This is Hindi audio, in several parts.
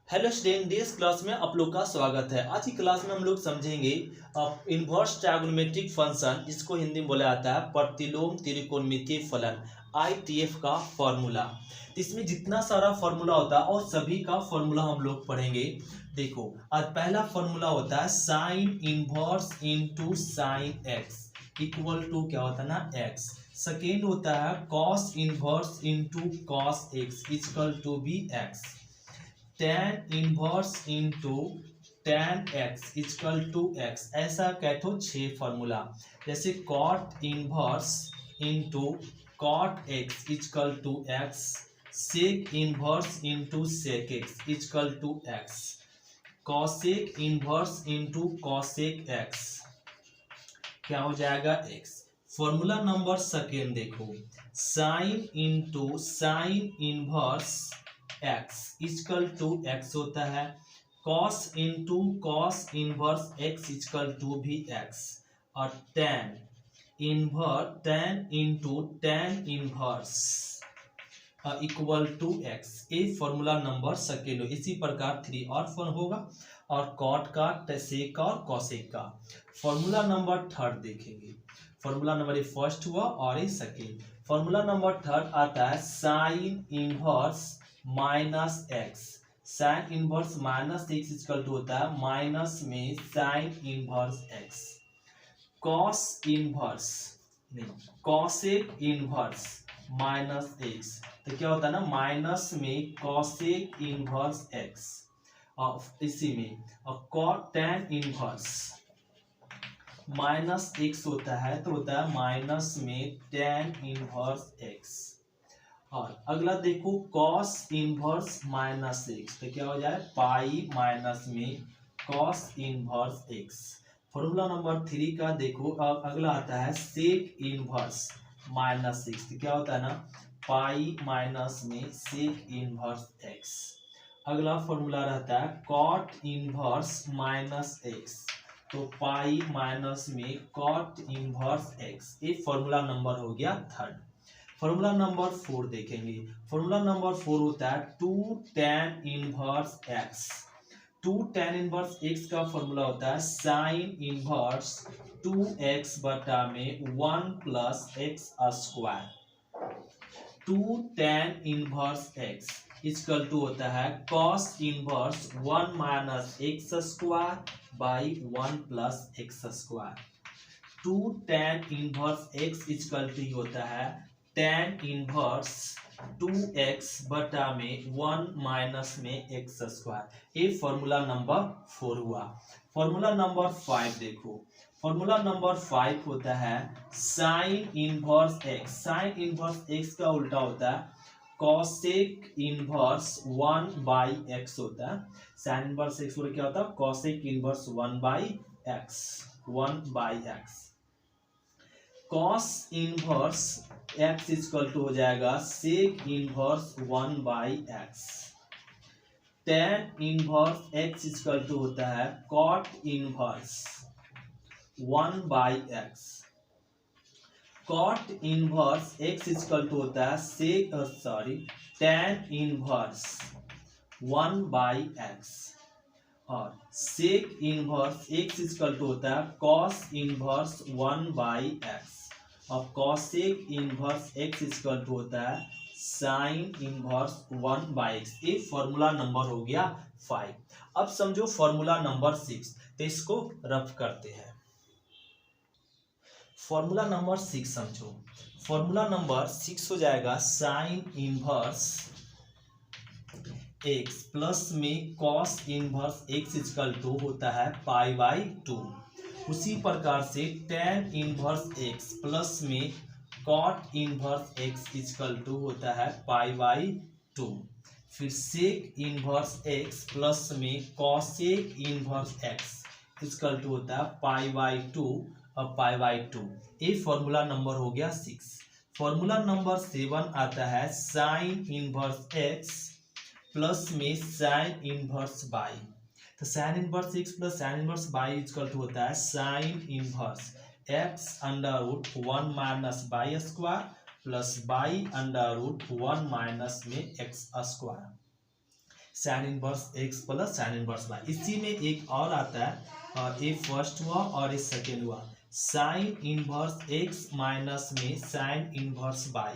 हेलो स्टूडेंट, दिस क्लास में आप लोग का स्वागत है। आज की क्लास में हम लोग समझेंगे इन्वर्स ट्रायगोनोमेट्रिक फंक्शन, इसको हिंदी में बोला जाता है प्रतिलोम त्रिकोणमितीय फलन, आईटीएफ का फॉर्मूला। तो इसमें जितना सारा फॉर्मूला होता है और सभी का फॉर्मूला हम लोग पढ़ेंगे। देखो, आज पहला फॉर्मूला होता है sine inverse into sine x equal to क्या होता है ना, एक्स। सेकेंड होता है cos inverse into cos x equal to भी x. tan inverse into tan x equal to x. ऐसा कैठो 6 फॉर्मूला। जैसे cot inverse into cot x equal to x, sec inverse into sec x equal to x, cosec inverse into cosec x क्या हो जाएगा, एक्स। फॉर्मूला नंबर सेकेंड देखो, sign into sine inverse x equal to x होता है, cos into cos inverse x equal to भी एक्स, और tan into tan inverse equal to x. ये फॉर्मूला नंबर सेकेंड हो। इसी प्रकार 3 और फॉर्म होगा, और कॉट का, सेक और कॉसेक का। फॉर्मूला नंबर थर्ड देखेंगे। फॉर्मूला नंबर फर्स्ट हुआ और ये सेकेंड। फॉर्मूला नंबर थर्ड आता है sine inverse minus x. Sine inverse minus x equal to होता है माइनस में sine inverse x, cos inverse नहीं कॉसेक इनवर्स माइनस एक्स। तो क्या होता है ना, माइनस में कॉसेक इनवर्स एक्स, और इसी में और टेन इनवर्स माइनस एक्स होता है, तो होता है माइनस में टेन इनवर्स एक्स। और अगला देखो कॉस इनवर्स माइनस एक्स, तो क्या हो जाए पाई माइनस में cos inverse x. Formula number 3 का देखो, अब अगला आता है सेक इनवर्स माइनस एक्स, तो क्या होता है ना, पाई माइनस में सेक इनवर्स एक्स। अगला फॉर्मूला रहता है कॉट इनवर्स माइनस एक्स, तो पाई माइनस में कॉट इनवर्स एक्स। ये फॉर्मूला नंबर हो गया थर्ड। फॉर्मूला नंबर 4 देखेंगे। फॉर्मूला नंबर 4 होता है two tan inverse x. Two tan inverse x का फॉर्मूला होता है साइन इनवर्स 2x बटा में 1 plus x square. Two tan inverse x equal to होता है cos inverse 1 minus x square by 1 plus x square. Two tan inverse x equal to होता है टेन इनवर्स 2x बटा में 1 माइनस में एक्स स्क्वायर। ये फॉर्मूला नंबर 4 हुआ। फॉर्मूला नंबर 5 देखो। फॉर्मूला नंबर 5 होता है sine inverse x. Sine inverse x का उल्टा होता है कॉसेक इनवर्स 1 बाई एक्स होता है। साइन इनवर्स एक्स क्या होता है, cosec inverse 1 by x, 1 by x. Cos inverse x equal to हो जाएगा sec inverse 1 by x. Tan inverse x equal to होता है cot inverse 1 by x. Cot inverse x equal to होता है टेन इनवर्स 1 बाई एक्स, और sec inverse x equal to होता है कॉस इनवर्स 1 बाई एक्स, और cosec inverse x equal to होता है साइन इनवर्स 1 बाई एक्स। ये फॉर्मूला नंबर हो गया 5। अब समझो फॉर्मूला नंबर 6, तो इसको रफ करते हैं। फॉर्मूला नंबर 6 समझो। फॉर्मूला नंबर 6 हो जाएगा साइन इनवर्स एक्स प्लस में cos inverse x equal to होता है पाई बाई 2। उसी प्रकार से टेन इनवर्स एक्स प्लस में cot inverse x equal to होता है पाई बाई 2। फिर सेक इनवर्स एक्स प्लस में cosec inverse x equal to होता है पाई बाई 2 और पाई बाई 2। ये फॉर्मूला नंबर हो गया 6। फॉर्मूला नंबर 7 आता है साइन इनवर्स एक्स प्लस में साइन इनवर्स बाई। तो sine inverse x plus sine inverse y equal to होता है sine inverse x under root 1 minus y square plus y under root 1 minus में x square. Sine inverse x plus sine inverse y. इसी में एक और आता है, ये फर्स्ट हुआ और ये सेकेंड हुआ, साइन इनवर्स एक्स माइनस में साइन इनवर्स वाई।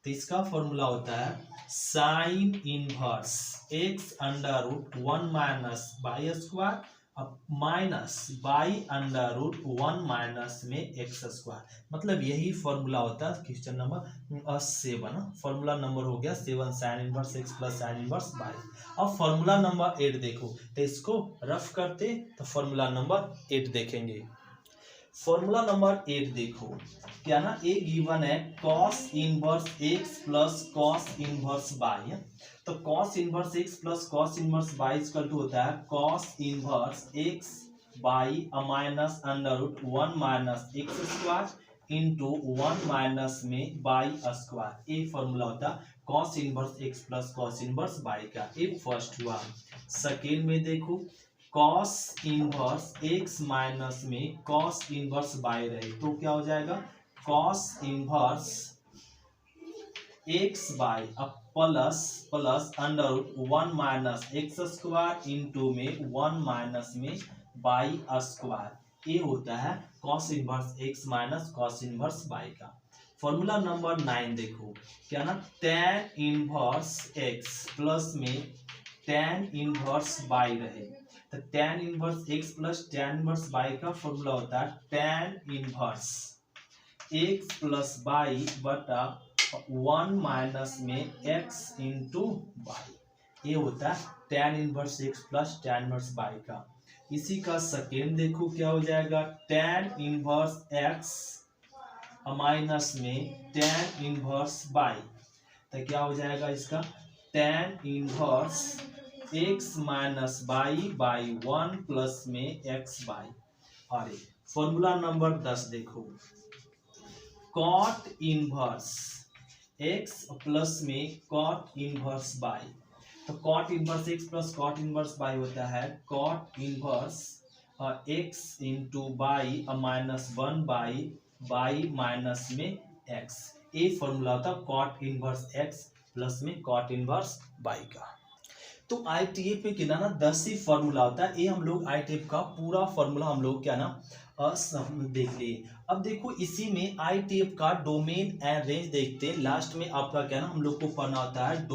तो इसका फॉर्मूला होता है sine inverse x under root 1 minus y square अब minus y under root 1 minus में एक्स स्क्वायर। मतलब यही फॉर्मूला होता है क्वेश्चन नंबर 7। फॉर्मूला नंबर हो गया 7 sign inverse x plus sine inverse by. अब फॉर्मूला नंबर 8 देखो, तो इसको रफ करते तो फॉर्मूला नंबर 8 देखेंगे। फॉर्मूला नंबर 8 देखो क्या ना, ए गिवन है cos inverse x plus cos inverse y. तो cos inverse x plus cos inverse y equal to होता है cos inverse x y minus under root 1 minus x square into 1 minus में बाई स्क्वायर। ये फॉर्मूला होता है cos inverse x plus cos inverse y का। ये फर्स्ट हुआ। सेकेंड में देखो कॉस इनवर्स एक्स माइनस में कॉस इनवर्स बाई रहे तो क्या हो जाएगा कॉस इनवर्स एक्स बाई अब plus under root 1 minus x square into में 1 माइनस में बाई स्क्वायर। ये होता है cos inverse x minus cos inverse y का। फॉर्मूला नंबर 9 देखो क्या ना, tan इनवर्स एक्स प्लस में tan इनवर्स बाई रहे तो tan inverse x plus tan inverse y का फॉर्मूला होता है tan inverse x plus y बटा 1 माइनस में x इंटू बाई। ये होता है tan inverse x plus tan inverse y का। इसी का सेकेंड देखो क्या हो जाएगा tan इनवर्स एक्स माइनस में tan इनवर्स बाई। तो क्या हो जाएगा इसका tan inverse x minus y by 1 plus में एक्स बाई। और फॉर्मूला नंबर 10 देखो कॉट इनवर्स एक्स प्लस में कॉट इनवर्स बाई। तो cot inverse x plus cot inverse y होता है cot inverse x into by minus 1 by minus में एक्स। ये फॉर्मूला होता है कॉट इनवर्स एक्स प्लस में कॉट इनवर्स बाई का। तो आईटीएफ में क्या ना 10 ही फॉर्मूला होता है। ये हम लोग आईटीएफ का पूरा फॉर्मूला हम लोग क्या ना देख लिए। अब देखो इसी में आईटीएफ का डोमेन एंड रेंज देखते हैं। लास्ट में आपका क्या ना हम लोग को पढ़ना होता है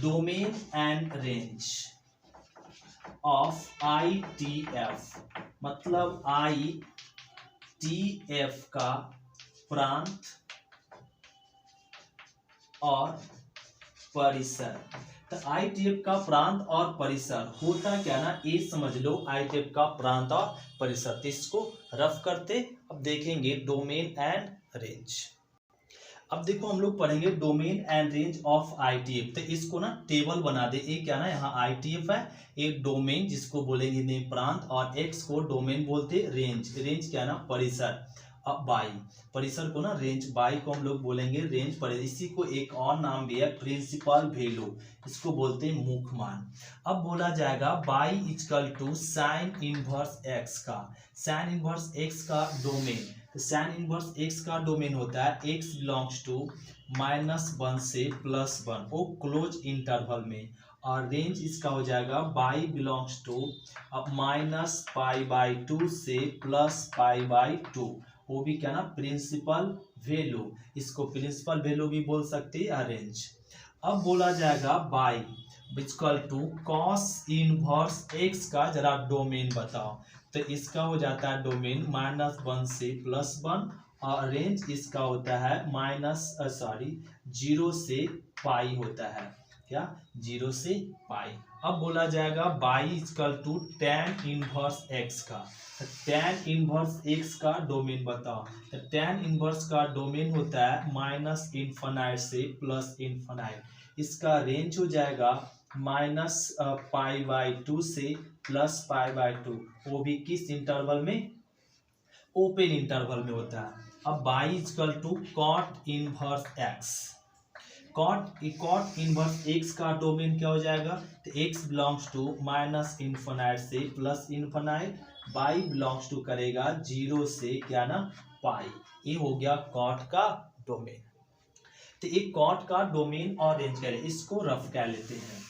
domain and range of ITF. मतलब आईटीएफ का प्रांत और परिसर। तो आईटीएफ का प्रांत और परिसर होता क्या ना, ये समझ लो आईटीएफ का प्रांत और परिसर। तो इसको रफ करते अब देखेंगे डोमेन एंड रेंज। अब देखो हम लोग पढ़ेंगे domain and range of ITF. तो इसको ना टेबल बना दे। ये क्या ना यहाँ आईटीएफ है, एक डोमेन जिसको बोलेंगे हिंदी में प्रांत और एक्स को डोमेन बोलते रेंज क्या ना परिसर। अब बाई परिसर को ना रेंज, बाई को हम लोग बोलेंगे रेंज परिसर। इसी को एक और नाम भी है प्रिंसिपल वैल्यू, इसको बोलते हैं मुख्य मान। अब बोला जाएगा y equal to sine inverse x का। साइन इनवर्स एक्स का डोमेन, तो साइन इनवर्स एक्स का डोमेन होता है एक्स बिलोंग्स टू -1 से +1 वो क्लोज इंटरवल में। और रेंज इसका हो जाएगा बाई बिलोंग्स टू -π/2 से +π/2 वो भी क्या ना प्रिंसिपल वैल्यू। इसको प्रिंसिपल वैल्यू भी बोल सकते हैं रेंज। अब बोला जाएगा y equal to cos inverse x का जरा डोमेन बताओ। तो इसका हो जाता है डोमेन -1 से +1 और रेंज इसका होता है 0 से पाई होता है। क्या 0 से पाई। अब बोला जाएगा y equal to tan inverse x का। tan इनवर्स एक्स का डोमेन बताओ। तो tan इनवर्स का डोमेन होता है -∞ से +∞। इसका रेंज हो जाएगा -π/2 से +π/2 वो भी किस इंटरवल में, ओपन इंटरवल में होता है। अब y equal to cot inverse x. Cot inverse x का डोमेन क्या हो जाएगा, तो एक्स बिलोंग्स टू -∞ से +∞, बाई बिलोंग्स टू करेगा 0 से क्या ना पाई। ये हो गया कॉट का डोमेन। तो एक कॉट का डोमेन और रेंज कह रहे हैं, इसको रफ कह लेते हैं।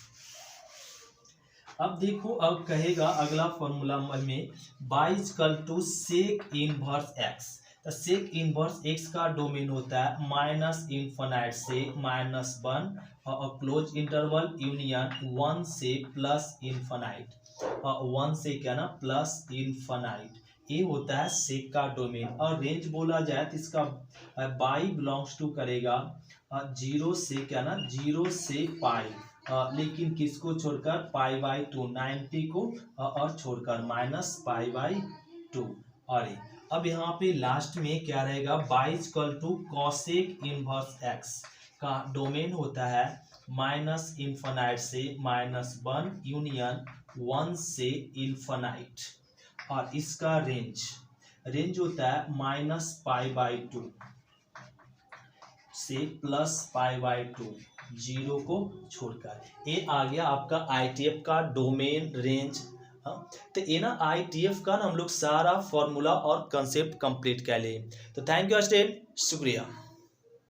अब देखो, अब कहेगा अगला फॉर्मूला में y equal to sec inverse x। तो सेक इनवर्स x का डोमेन होता है माइनस इनफाइनाइट से -1 और क्लोज इंटरवल यूनियन 1 से प्लस इनफाइनाइट, 1 से क्या ना प्लस इनफाइनाइट, ये होता है सेक का डोमेन। और रेंज बोला जाए तो इसका y बिलोंग्स टू करेगा 0 से क्या ना 0 से पाई, लेकिन किसको छोड़कर π/2, 90 को और छोड़कर -π/2। और अब यहाँ पे लास्ट में क्या रहेगा, y equal to cosec inverse x का डोमेन होता है माइनस इनफाइनाइट से -1 यूनियन 1 से इनफाइनाइट, और इसका रेंज होता है -π/2 से +π/2, 0 को छोड़कर। ये आ गया आपका ITF का डोमेन रेंज। हाँ, तो ये ना ITF का ना हम लोग सारा फॉर्मूला और कंसेप्ट कंप्लीट कर लिए। तो थैंक यू स्टूडेंट, शुक्रिया।